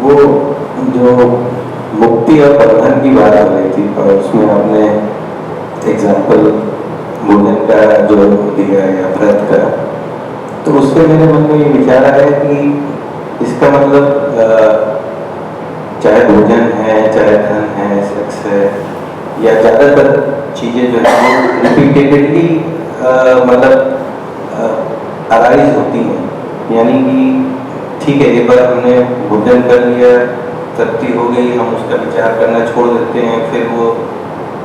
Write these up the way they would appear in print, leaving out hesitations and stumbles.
वो जो मुक्ति और बंधन की बात हो रही थी और उसमें आपने एग्जाम्पल भोजन का जो दिया या व्रत का, तो उससे मेरे मन में ये विचार आया कि इसका मतलब चाहे भोजन है, चाहे धन है, सेक्स है, या ज़्यादातर चीज़ें जो है वो रिपीटेडली मतलब अराइज होती हैं। यानी कि ठीक है, एक बार हमने भोजन कर लिया, तृप्ति हो गई, हम उसका विचार करना छोड़ देते हैं, फिर वो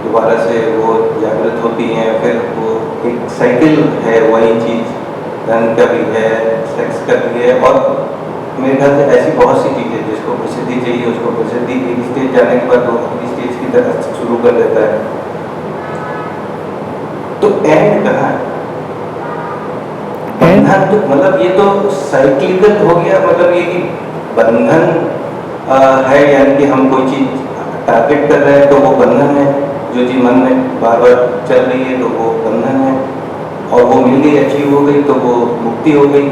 दोबारा से वो जागृत होती हैं, फिर वो एक साइकिल है, वही चीज़ धन का भी है, सेक्स का भी है, और मेरे ख्याल से ऐसी बहुत सी चीज़ें जिसको प्रसिद्धि चाहिए, उसको प्रसिद्धि एक स्टेज जाने के बाद दूसरी स्टेज की तरफ शुरू कर देता है। तो एंड कहाँ है? बंधन तो मतलब ये तो साइक्लिकल हो गया, मतलब ये कि बंधन है, यानी कि हम कोई चीज़ टारगेट कर रहे हैं तो वो बंधन है, जो चीज़ मन में बार बार चल रही है तो वो बंधन है, और वो मिल गई, अचीव हो गई तो वो मुक्ति हो गई।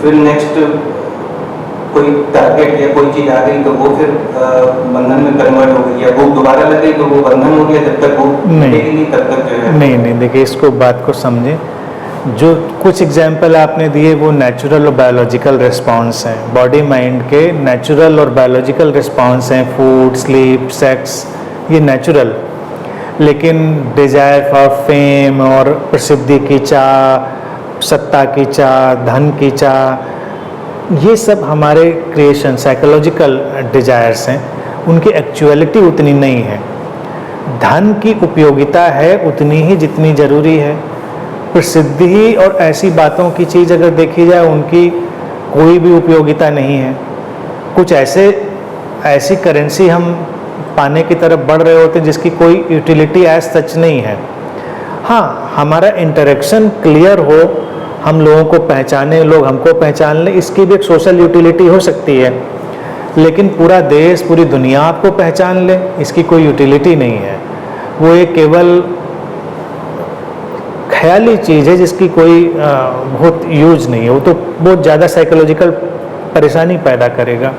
फिर नेक्स्ट कोई टारगेट या कोई चीज़ आ गई तो वो फिर बंधन में कन्वर्ट हो गई, या भूख दोबारा लग गई तो वो बंधन हो गया, जब तक भूख नहीं तब तक जो है। नहीं, देखिए इसको बात को समझें। जो कुछ एग्जाम्पल आपने दिए वो नेचुरल और बायोलॉजिकल रिस्पॉन्स हैं, बॉडी माइंड के नेचुरल और बायोलॉजिकल रिस्पॉन्स हैं, फूड, स्लीप, सेक्स, ये नेचुरल। लेकिन डिज़ायर फॉर फेम और प्रसिद्धि की चाह, सत्ता की चाह, धन की चाह, ये सब हमारे क्रिएशन साइकोलॉजिकल डिजायर्स हैं, उनकी एक्चुअलिटी उतनी नहीं है। धन की उपयोगिता है उतनी ही जितनी ज़रूरी है। प्रसिद्धि और ऐसी बातों की चीज़ अगर देखी जाए, उनकी कोई भी उपयोगिता नहीं है। कुछ ऐसी करेंसी हम पाने की तरफ बढ़ रहे होते हैं जिसकी कोई यूटिलिटी एज सच नहीं है। हाँ, हमारा इंटरेक्शन क्लियर हो, हम लोगों को पहचाने, लोग हमको पहचान लें, इसकी भी एक सोशल यूटिलिटी हो सकती है। लेकिन पूरा देश, पूरी दुनिया आपको पहचान ले, इसकी कोई यूटिलिटी नहीं है। वो एक केवल ख्याली चीज़ है जिसकी कोई बहुत यूज नहीं है। वो तो बहुत ज़्यादा साइकोलॉजिकल परेशानी पैदा करेगा।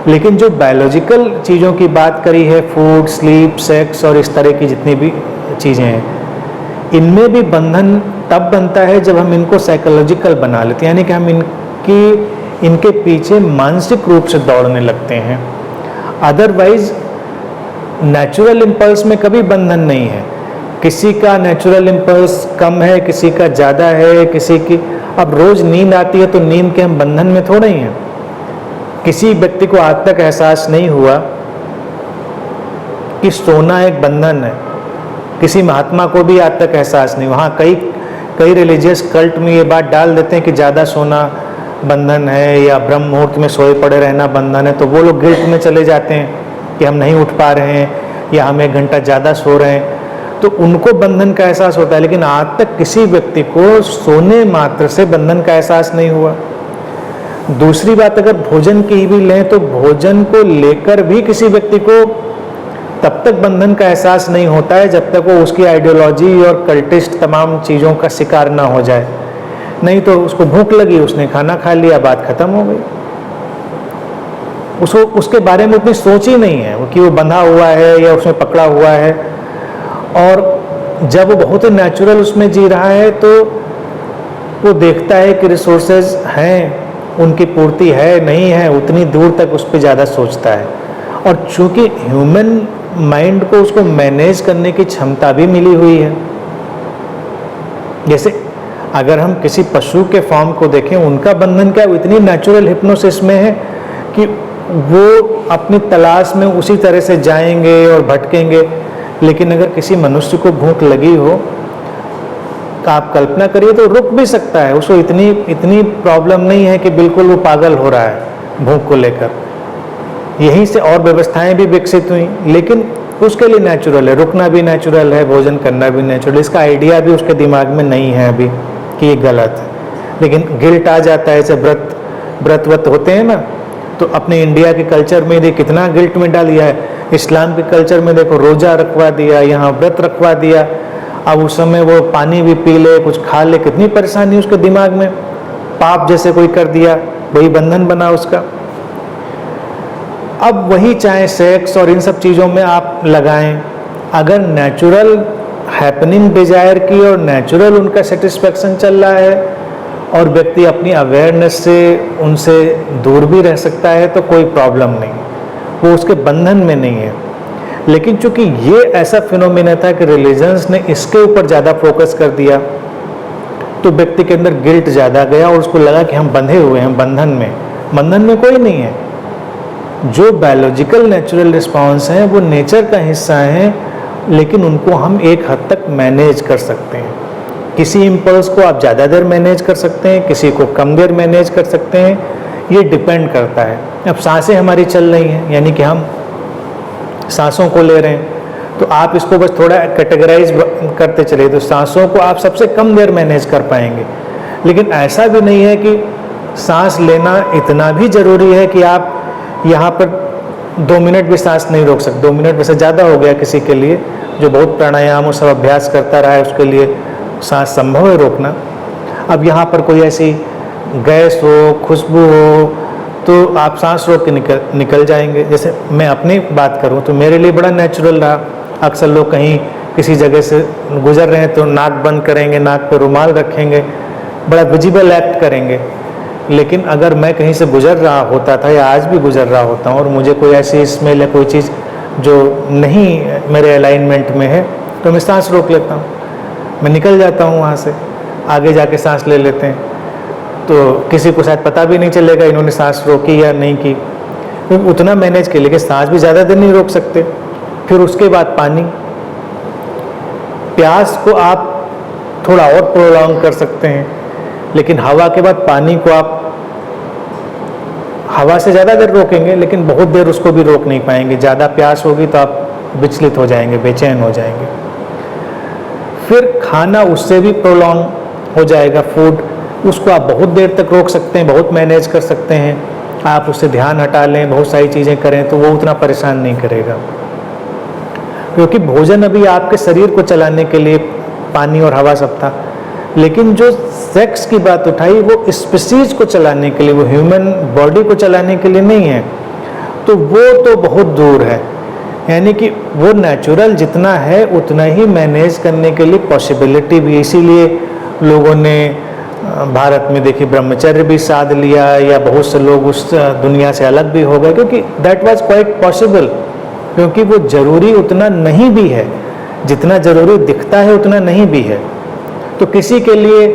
लेकिन जो बायोलॉजिकल चीज़ों की बात करी है, फूड, स्लीप, सेक्स और इस तरह की जितनी भी चीज़ें हैं, इनमें भी बंधन तब बनता है जब हम इनको साइकोलॉजिकल बना लेते हैं, यानी कि हम इनके पीछे मानसिक रूप से दौड़ने लगते हैं। अदरवाइज नेचुरल इम्पल्स में कभी बंधन नहीं है। किसी का नेचुरल इम्पल्स कम है, किसी का ज़्यादा है, किसी की अब रोज़ नींद आती है तो नींद के हम बंधन में थोड़ा ही हैं। किसी व्यक्ति को आज तक एहसास नहीं हुआ कि सोना एक बंधन है। किसी महात्मा को भी आज तक एहसास नहीं। वहाँ कई रिलीजियस कल्ट में ये बात डाल देते हैं कि ज़्यादा सोना बंधन है या ब्रह्म मुहूर्त में सोए पड़े रहना बंधन है, तो वो लोग गिल्ट में चले जाते हैं कि हम नहीं उठ पा रहे हैं या हम 1 घंटा ज़्यादा सो रहे हैं, तो उनको बंधन का एहसास होता है। लेकिन आज तक किसी व्यक्ति को सोने मात्र से बंधन का एहसास नहीं हुआ। दूसरी बात, अगर भोजन की भी लें तो भोजन को लेकर भी किसी व्यक्ति को तब तक बंधन का एहसास नहीं होता है जब तक वो उसकी आइडियोलॉजी और कल्टिस्ट तमाम चीज़ों का शिकार ना हो जाए। नहीं तो उसको भूख लगी, उसने खाना खा लिया, बात खत्म हो गई। उसके बारे में उतनी सोच ही नहीं है कि वो बंधा हुआ है या उसमें पकड़ा हुआ है। और जब वो बहुत नेचुरल उसमें जी रहा है तो वो देखता है कि रिसोर्सेज हैं, उनकी पूर्ति है नहीं है, उतनी दूर तक उस पर ज़्यादा सोचता है। और चूंकि ह्यूमन माइंड को उसको मैनेज करने की क्षमता भी मिली हुई है। जैसे अगर हम किसी पशु के फॉर्म को देखें, उनका बंधन क्या, इतनी नेचुरल हिप्नोसिस में है कि वो अपनी तलाश में उसी तरह से जाएंगे और भटकेंगे। लेकिन अगर किसी मनुष्य को भूख लगी हो, आप कल्पना करिए, तो रुक भी सकता है। उसको इतनी प्रॉब्लम नहीं है कि बिल्कुल वो पागल हो रहा है भूख को लेकर। यहीं से और व्यवस्थाएं भी विकसित हुई, लेकिन उसके लिए नेचुरल है, रुकना भी नेचुरल है, भोजन करना भी नेचुरल है। इसका आइडिया भी उसके दिमाग में नहीं है अभी कि ये गलत है। लेकिन गिल्ट आ जाता है। ऐसे व्रत होते हैं ना, तो अपने इंडिया के कल्चर में देखिए कितना गिल्ट में डाल दिया है। इस्लाम के कल्चर में देखो रोज़ा रखवा दिया, यहाँ व्रत रखवा दिया। अब उस समय वो पानी भी पी ले, कुछ खा ले, कितनी परेशानी उसके दिमाग में। पाप जैसे कोई कर दिया, वही बंधन बना उसका। अब वही चाहे सेक्स और इन सब चीज़ों में आप लगाएं, अगर नेचुरल हैपनिंग डिजायर की और नेचुरल उनका सेटिस्फेक्शन चल रहा है और व्यक्ति अपनी अवेयरनेस से उनसे दूर भी रह सकता है तो कोई प्रॉब्लम नहीं, वो उसके बंधन में नहीं है। लेकिन चूंकि ये ऐसा फिनोमिना था कि रिलीजन्स ने इसके ऊपर ज़्यादा फोकस कर दिया तो व्यक्ति के अंदर गिल्ट ज़्यादा गया और उसको लगा कि हम बंधे हुए हैं बंधन में। बंधन में कोई नहीं है। जो बायोलॉजिकल नेचुरल रिस्पॉन्स हैं वो नेचर का हिस्सा हैं, लेकिन उनको हम एक हद तक मैनेज कर सकते हैं। किसी इम्पल्स को आप ज़्यादा देर मैनेज कर सकते हैं, किसी को कम देर मैनेज कर सकते हैं, ये डिपेंड करता है। अब सांसें हमारी चल रही हैं, यानी कि हम सांसों को ले रहे हैं, तो आप इसको बस थोड़ा कैटेगराइज करते चले तो सांसों को आप सबसे कम देर मैनेज कर पाएंगे। लेकिन ऐसा भी नहीं है कि सांस लेना इतना भी ज़रूरी है कि आप यहाँ पर 2 मिनट भी सांस नहीं रोक सकते। 2 मिनट वैसे ज़्यादा हो गया किसी के लिए जो बहुत प्राणायाम और सब अभ्यास करता रहा है, उसके लिए सांस संभव है रोकना। अब यहाँ पर कोई ऐसी गैस हो, खुशबू हो, तो आप सांस रोक के निकल जाएंगे। जैसे मैं अपनी बात करूँ तो मेरे लिए बड़ा नेचुरल रहा। अक्सर लोग कहीं किसी जगह से गुजर रहे हैं तो नाक बंद करेंगे, नाक पर रुमाल रखेंगे, बड़ा विजिबल एक्ट करेंगे। लेकिन अगर मैं कहीं से गुजर रहा होता था या आज भी गुजर रहा होता हूँ और मुझे कोई ऐसी स्मेल या कोई चीज़ जो नहीं मेरे अलाइनमेंट में है तो मैं सांस रोक लेता हूँ, मैं निकल जाता हूँ वहाँ से, आगे जाके सांस ले लेते हैं। तो किसी को शायद पता भी नहीं चलेगा इन्होंने सांस रोकी या नहीं की, तो उतना मैनेज के लिए सांस भी ज़्यादा देर नहीं रोक सकते। फिर उसके बाद पानी, प्यास को आप थोड़ा और प्रोलॉन्ग कर सकते हैं, लेकिन हवा के बाद पानी को आप हवा से ज़्यादा देर रोकेंगे लेकिन बहुत देर उसको भी रोक नहीं पाएंगे। ज़्यादा प्यास होगी तो आप विचलित हो जाएंगे, बेचैन हो जाएंगे। फिर खाना उससे भी प्रोलॉन्ग हो जाएगा, फूड, उसको आप बहुत देर तक रोक सकते हैं, बहुत मैनेज कर सकते हैं। आप उससे ध्यान हटा लें, बहुत सारी चीज़ें करें तो वो उतना परेशान नहीं करेगा, क्योंकि भोजन अभी आपके शरीर को चलाने के लिए पानी और हवा सब था। लेकिन जो सेक्स की बात उठाई वो स्पीसीज को चलाने के लिए, वो ह्यूमन बॉडी को चलाने के लिए नहीं है, तो वो तो बहुत दूर है। यानी कि वो नेचुरल जितना है उतना ही मैनेज करने के लिए पॉसिबिलिटी भी, इसीलिए लोगों ने भारत में देखिए ब्रह्मचर्य भी साध लिया, या बहुत से लोग उस दुनिया से अलग भी हो गए, क्योंकि दैट वाज क्वाइट पॉसिबल, क्योंकि वो ज़रूरी उतना नहीं भी है, जितना ज़रूरी दिखता है उतना नहीं भी है। तो किसी के लिए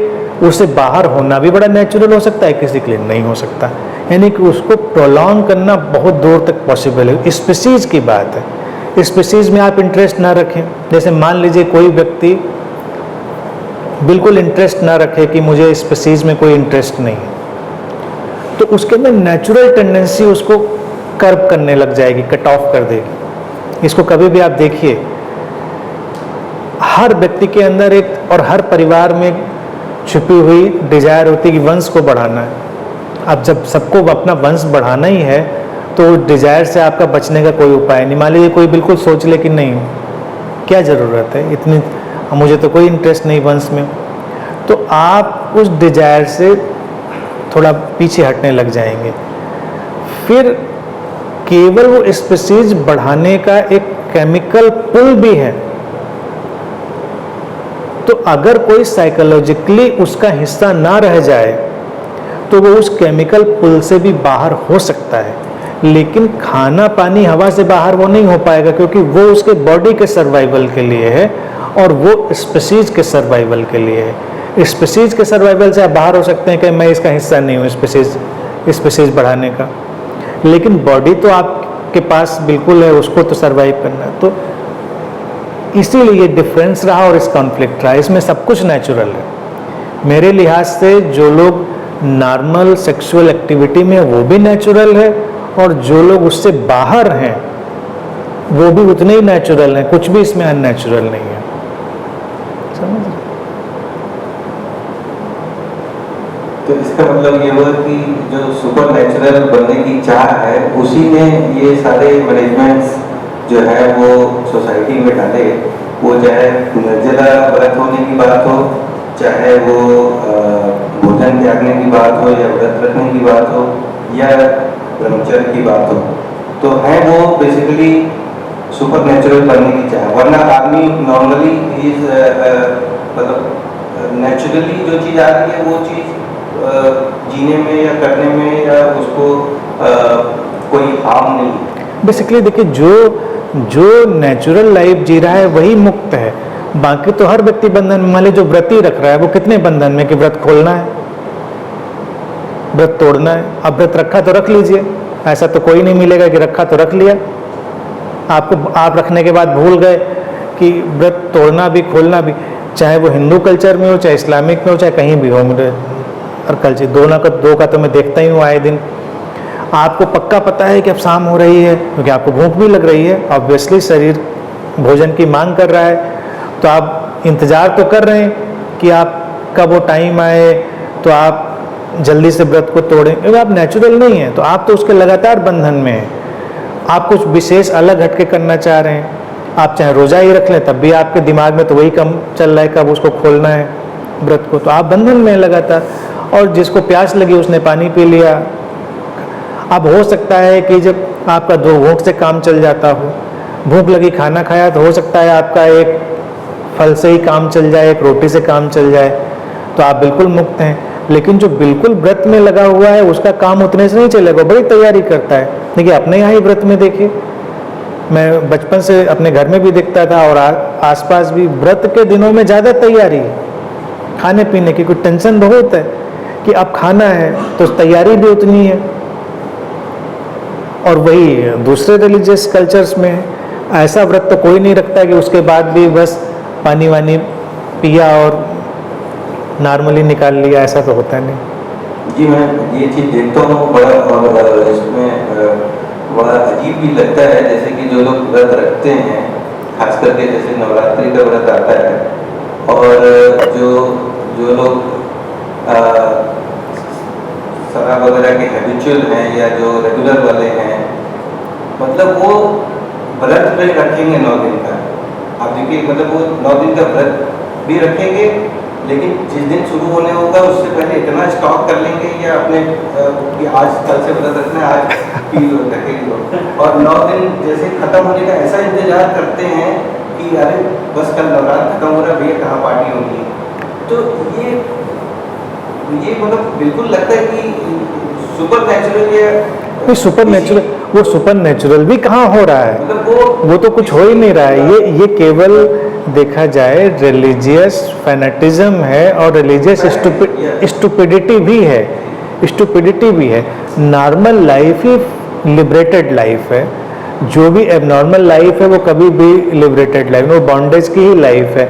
उससे बाहर होना भी बड़ा नेचुरल हो सकता है, किसी के लिए नहीं हो सकता। यानी कि उसको प्रोलॉन्ग करना बहुत दूर तक पॉसिबल है। स्पीसीज की बात है, स्पीसीज में आप इंटरेस्ट ना रखें। जैसे मान लीजिए कोई व्यक्ति बिल्कुल इंटरेस्ट ना रखे कि मुझे स्पीसीज में कोई इंटरेस्ट नहीं है, तो उसके अंदर नेचुरल टेंडेंसी उसको कर्व करने लग जाएगी, कट ऑफ कर देगी। इसको कभी भी आप देखिए, हर व्यक्ति के अंदर एक, और हर परिवार में छुपी हुई डिजायर होती है कि वंश को बढ़ाना है। अब जब सबको अपना वंश बढ़ाना ही है तो डिजायर से आपका बचने का कोई उपाय नहीं। मान लीजिए कोई बिल्कुल सोच ले कि नहीं, क्या ज़रूरत है इतनी, मुझे तो कोई इंटरेस्ट नहीं वंश में, तो आप उस डिजायर से थोड़ा पीछे हटने लग जाएंगे। फिर केवल वो स्पीसीज बढ़ाने का एक केमिकल पुल भी है, तो अगर कोई साइकोलॉजिकली उसका हिस्सा ना रह जाए तो वो उस केमिकल पुल से भी बाहर हो सकता है। लेकिन खाना पानी हवा से बाहर वो नहीं हो पाएगा, क्योंकि वो उसके बॉडी के सर्वाइवल के लिए है और वो स्पीसीज के सर्वाइवल के लिए है। स्पीसीज के सर्वाइवल से आप बाहर हो सकते हैं कि मैं इसका हिस्सा नहीं हूँ स्पीसीज बढ़ाने का, लेकिन बॉडी तो आपके पास बिल्कुल है, उसको तो सर्वाइव करना है। तो इसीलिए ये डिफरेंस रहा और इस कॉन्फ्लिक्ट रहा। इसमें सब कुछ नेचुरल है। मेरे लिहाज से जो लोग नॉर्मल सेक्सुअल एक्टिविटी में वो भी नेचुरल है, और जो लोग उससे बाहर हैं वो भी उतने ही नेचुरल हैं। कुछ भी इसमें अननेचुरल नहीं है। समझ रहे? तो इसका मतलब ये हुआ कि जो सुपर नेचुरल बनने की चाह है उसी में ये सारे मैनेजमेंट्स जो है वो सोसाइटी में डाले। वो चाहे निर्जला व्रत होने की बात हो, चाहे वो भोजन त्यागने की बात हो, या व्रत रखने की बात हो, या ब्रह्मचर्य की बात हो, तो है वो बेसिकली सुपर नेचुरल बनने की चाह, वरना आदमी नॉर्मली इज मतलब नेचुरली जो चीज़ आ रही है वो चीज़ जीने में या करने में या उसको कोई हार्म नहीं है। बेसिकली देखिए, जो नेचुरल लाइफ जी रहा है वही मुक्त है। बाकी तो हर व्यक्ति बंधन में, मान लीजिए जो व्रती रख रहा है वो कितने बंधन में, कि व्रत खोलना है, व्रत तोड़ना है। अब व्रत रखा तो रख लीजिए, ऐसा तो कोई नहीं मिलेगा कि रखा तो रख लिया। आप रखने के बाद भूल गए कि व्रत तोड़ना भी खोलना भी, चाहे वो हिंदू कल्चर में हो, चाहे इस्लामिक में हो, चाहे कहीं भी हो, मुझे हर कल्चर दो का तो मैं देखता ही हूँ आए दिन। आपको पक्का पता है कि अब शाम हो रही है, क्योंकि आपको भूख भी लग रही है, ऑब्वियसली शरीर भोजन की मांग कर रहा है, तो आप इंतज़ार तो कर रहे हैं कि आपका वो टाइम आए तो आप जल्दी से व्रत को तोड़ें। क्योंकि आप नेचुरल नहीं है, तो आप तो उसके लगातार बंधन में हैं। आप कुछ विशेष अलग हटके करना चाह रहे हैं, आप चाहे रोज़ा ही रख लें तब भी आपके दिमाग में तो वही कम चल रहा है कब उसको खोलना है व्रत को, तो आप बंधन में लगातार। और जिसको प्यास लगी उसने पानी पी लिया। अब हो सकता है कि जब आपका 2 घूंट से काम चल जाता हो, भूख लगी खाना खाया, तो हो सकता है आपका एक फल से ही काम चल जाए, एक रोटी से काम चल जाए, तो आप बिल्कुल मुक्त हैं। लेकिन जो बिल्कुल व्रत में लगा हुआ है उसका काम उतने से नहीं चलेगा, बड़ी तैयारी करता है। देखिए अपने यहाँ ही व्रत में देखिए, मैं बचपन से अपने घर में भी देखता था और आसपास भी, व्रत के दिनों में ज़्यादा तैयारी है खाने पीने की, कोई टेंशन बहुत है कि अब खाना है, तो तैयारी भी उतनी है। और वही दूसरे रिलीजियस कल्चर्स में ऐसा व्रत तो कोई नहीं रखता कि उसके बाद भी बस पानी वानी पिया और नॉर्मली निकाल लिया, ऐसा तो होता नहीं। जी मैं ये चीज़ देखता हूँ बड़ा, और इसमें बड़ा अजीब भी लगता है, जैसे कि जो लोग व्रत रखते हैं, खास करके जैसे नवरात्रि का व्रत आता है, और जो लोग शराब वगैरह के हैबिचुअल हैं या जो रेगुलर वाले हैं, मतलब वो व्रत भी रखेंगे 9 दिन का। आप देखिए, मतलब वो 9 दिन का व्रत भी रखेंगे, लेकिन जिस दिन शुरू होने होगा उससे पहले इतना स्टॉक कर लेंगे या अपने कि आज कल से व्रत रखना है, आज पी लो ढकेल लो, और 9 दिन जैसे खत्म होने का ऐसा इंतजार करते हैं कि अरे बस कल नवरात्र खत्म हो रहा है भैया, कहाँ पार्टी होगी। तो ये मतलब बिल्कुल लगता है कि सुपर नेचुरल या सुपर नेचुरल, वो सुपर नेचुरल भी कहाँ हो रहा है, मतलब वो तो कुछ हो ही नहीं रहा है। ये केवल देखा जाए रिलीजियस फैनेटिज्म है और रिलीजियस स्टुपिडिटी भी है। नॉर्मल लाइफ ही लिबरेटेड लाइफ है, जो भी एबनॉर्मल लाइफ है वो कभी भी लिबरेटेड लाइफ, वो बॉन्डेज की ही लाइफ है।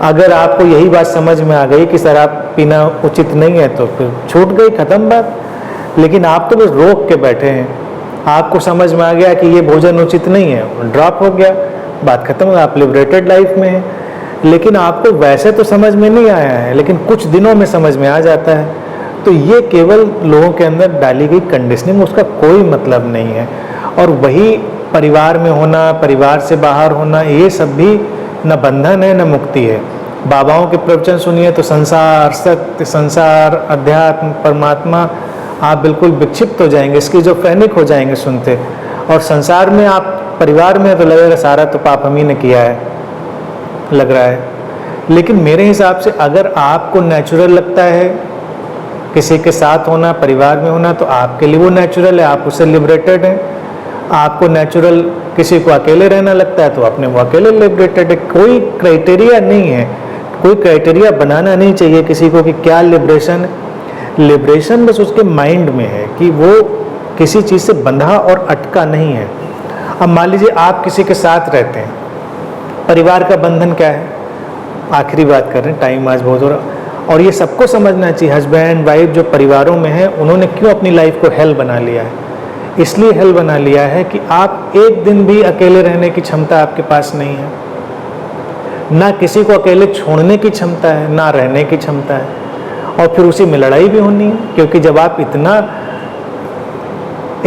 अगर आपको यही बात समझ में आ गई कि शराब पीना उचित नहीं है, तो फिर छूट गई, खत्म बात। लेकिन आप तो बस रोक के बैठे हैं, आपको समझ में आ गया कि ये भोजन उचित नहीं है, ड्रॉप हो गया, बात खत्म, आप लिबरेटेड लाइफ में हैं। लेकिन आपको वैसे तो समझ में नहीं आया है, लेकिन कुछ दिनों में समझ में आ जाता है। तो ये केवल लोगों के अंदर डाली गई कंडीशनिंग, उसका कोई मतलब नहीं है। और वही परिवार में होना, परिवार से बाहर होना, ये सब भी न बंधन है न मुक्ति है। बाबाओं के प्रवचन सुनिए तो संसार, सत्य, संसार, अध्यात्म, परमात्मा, आप बिल्कुल विक्षिप्त हो जाएंगे, स्किज़ोफ्रेनिक हो जाएंगे सुनते। और संसार में आप परिवार में तो लगेगा सारा तो पाप हम ही ने किया है, लग रहा है। लेकिन मेरे हिसाब से अगर आपको नेचुरल लगता है किसी के साथ होना, परिवार में होना, तो आपके लिए वो नेचुरल है, आप उससे लिबरेटेड हैं। आपको नेचुरल किसी को अकेले रहना लगता है तो अपने वो अकेले लिबरेटेड है। कोई क्राइटेरिया नहीं है, कोई क्राइटेरिया बनाना नहीं चाहिए किसी को कि क्या लिबरेशन। लिबरेशन बस उसके माइंड में है कि वो किसी चीज़ से बंधा और अटका नहीं है। अब मान लीजिए आप किसी के साथ रहते हैं, परिवार का बंधन क्या है, आखिरी बात कर रहे हैं, टाइम आज बहुत हो रहा, और ये सबको समझना चाहिए। हस्बैंड वाइफ जो परिवारों में हैं, उन्होंने क्यों अपनी लाइफ को हेल बना लिया है? इसलिए हेल बना लिया है कि आप एक दिन भी अकेले रहने की क्षमता आपके पास नहीं है, ना किसी को अकेले छोड़ने की क्षमता है, ना रहने की क्षमता है, और फिर उसी में लड़ाई भी होनी है। क्योंकि जब आप इतना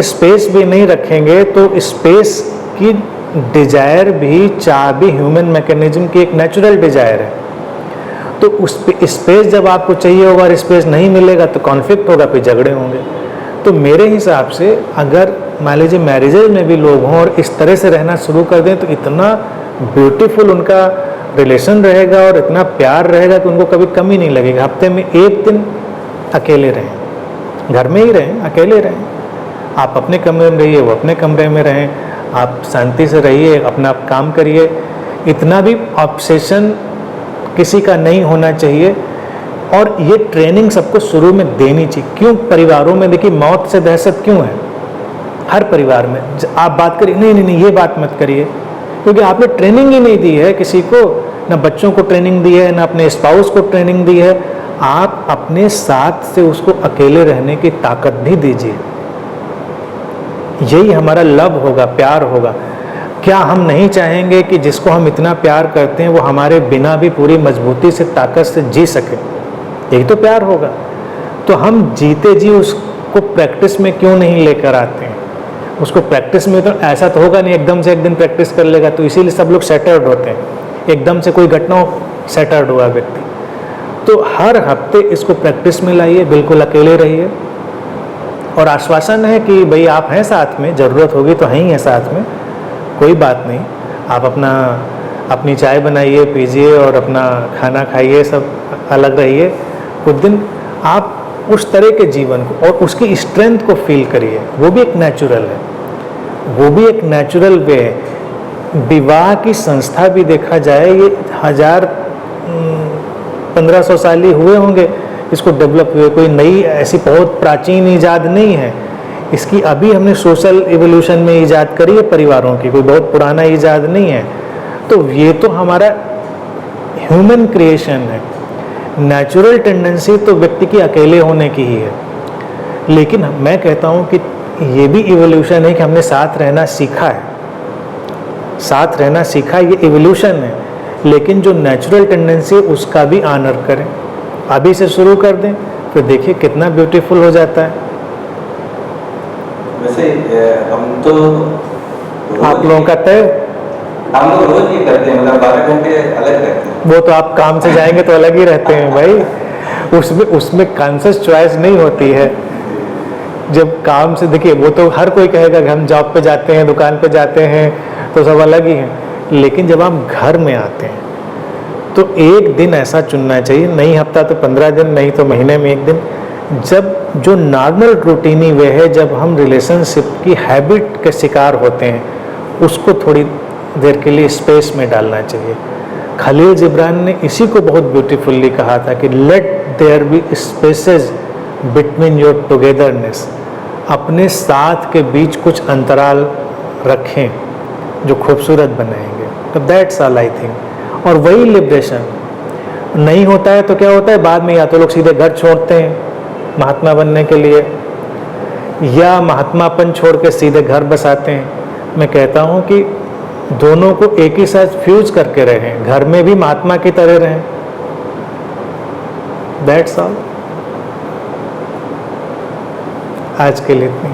स्पेस भी नहीं रखेंगे तो स्पेस की डिजायर भी, चाह भी ह्यूमन मैकेनिज्म की एक नेचुरल डिजायर है। तो उस स्पेस जब आपको चाहिए होगा और स्पेस नहीं मिलेगा तो कॉन्फ्लिक्ट होगा, फिर झगड़े होंगे। तो मेरे हिसाब से अगर मान लीजिए मैरिजेज में भी लोग हों और इस तरह से रहना शुरू कर दें तो इतना ब्यूटीफुल उनका रिलेशन रहेगा और इतना प्यार रहेगा कि उनको कभी कमी नहीं लगेगी। हफ्ते में एक दिन अकेले रहें, घर में ही रहें, अकेले रहें, आप अपने कमरे में रहिए, वो अपने कमरे में रहें, आप शांति से रहिए, अपना काम करिए। इतना भी ऑब्सेशन किसी का नहीं होना चाहिए। और ये ट्रेनिंग सबको शुरू में देनी चाहिए। क्यों परिवारों में देखिए मौत से दहशत क्यों है? हर परिवार में आप बात करिए, नहीं नहीं नहीं ये बात मत करिए, क्योंकि आपने ट्रेनिंग ही नहीं दी है किसी को, ना बच्चों को ट्रेनिंग दी है, ना अपने स्पाउस को ट्रेनिंग दी है। आप अपने साथ से उसको अकेले रहने की ताकत भी दीजिए। यही हमारा लव होगा, प्यार होगा। क्या हम नहीं चाहेंगे कि जिसको हम इतना प्यार करते हैं वो हमारे बिना भी पूरी मजबूती से, ताकत से जी सके? यही तो प्यार होगा। तो हम जीते जी उसको प्रैक्टिस में क्यों नहीं लेकर आते हैं? उसको प्रैक्टिस में तो ऐसा तो होगा नहीं एकदम से एक दिन प्रैक्टिस कर लेगा, तो इसीलिए सब लोग सेटर्ड होते हैं। एकदम से कोई घटना हो, सेटर्ड हुआ व्यक्ति। तो हर हफ्ते इसको प्रैक्टिस में लाइए, बिल्कुल अकेले रहिए, और आश्वासन है कि भाई आप हैं साथ में, ज़रूरत होगी तो हैं ही है साथ में, कोई बात नहीं। आप अपनी चाय बनाइए, पीजिए और अपना खाना खाइए, सब अलग रहिए। कुछ दिन आप उस तरह के जीवन को और उसकी स्ट्रेंथ को फील करिए। वो भी एक नेचुरल है, वो भी एक नेचुरल वे है। विवाह की संस्था भी देखा जाए ये 1500 साल ही हुए होंगे इसको डेवलप हुए, कोई नई ऐसी बहुत प्राचीन ईजाद नहीं है। इसकी अभी हमने सोशल इवोल्यूशन में ईजाद करी है परिवारों की, कोई बहुत पुराना ईजाद नहीं है। तो ये तो हमारा ह्यूमन क्रिएशन है। नेचुरल टेंडेंसी तो व्यक्ति की अकेले होने की ही है, लेकिन मैं कहता हूँ कि ये भी इवोल्यूशन है कि हमने साथ रहना सीखा है, साथ रहना सीखा, ये इवोल्यूशन है। लेकिन जो नेचुरल टेंडेंसी है उसका भी ऑनर करें, अभी से शुरू कर दें, फिर देखिए कितना ब्यूटीफुल हो जाता है। वैसे हम तो आप लोगों का तय, हम लोग रोज ये करते हैं, मतलब 12 घंटे अलग रहते हैं। वो तो आप काम से जाएंगे तो अलग ही रहते हैं भाई, उसमें कॉन्शियस चॉइस नहीं होती है। जब काम से, देखिए वो तो हर कोई कहेगा कि हम जॉब पे जाते हैं, दुकान पे जाते हैं, तो सब अलग ही हैं। लेकिन जब आप घर में आते हैं तो एक दिन ऐसा चुनना चाहिए, नहीं हफ्ता तो 15 दिन, नहीं तो महीने में एक दिन, जब जो नॉर्मल रूटीनी वे है, जब हम रिलेशनशिप की हैबिट के शिकार होते हैं, उसको थोड़ी देर के लिए स्पेस में डालना चाहिए। खलील जिब्रान ने इसी को बहुत ब्यूटीफुल्ली कहा था कि let there be spaces between your togetherness. अपने साथ के बीच कुछ अंतराल रखें जो खूबसूरत बनाएंगे। तो दैट्स ऑल आई थिंक। और वही लिबरेशन नहीं होता है तो क्या होता है, बाद में या तो लोग सीधे घर छोड़ते हैं महात्मा बनने के लिए, या महात्मापन छोड़ के सीधे घर बसाते हैं। मैं कहता हूँ कि दोनों को एक ही साथ फ्यूज करके रहें, घर में भी महात्मा की तरह रहें। That's all. आज के लिए इतनी।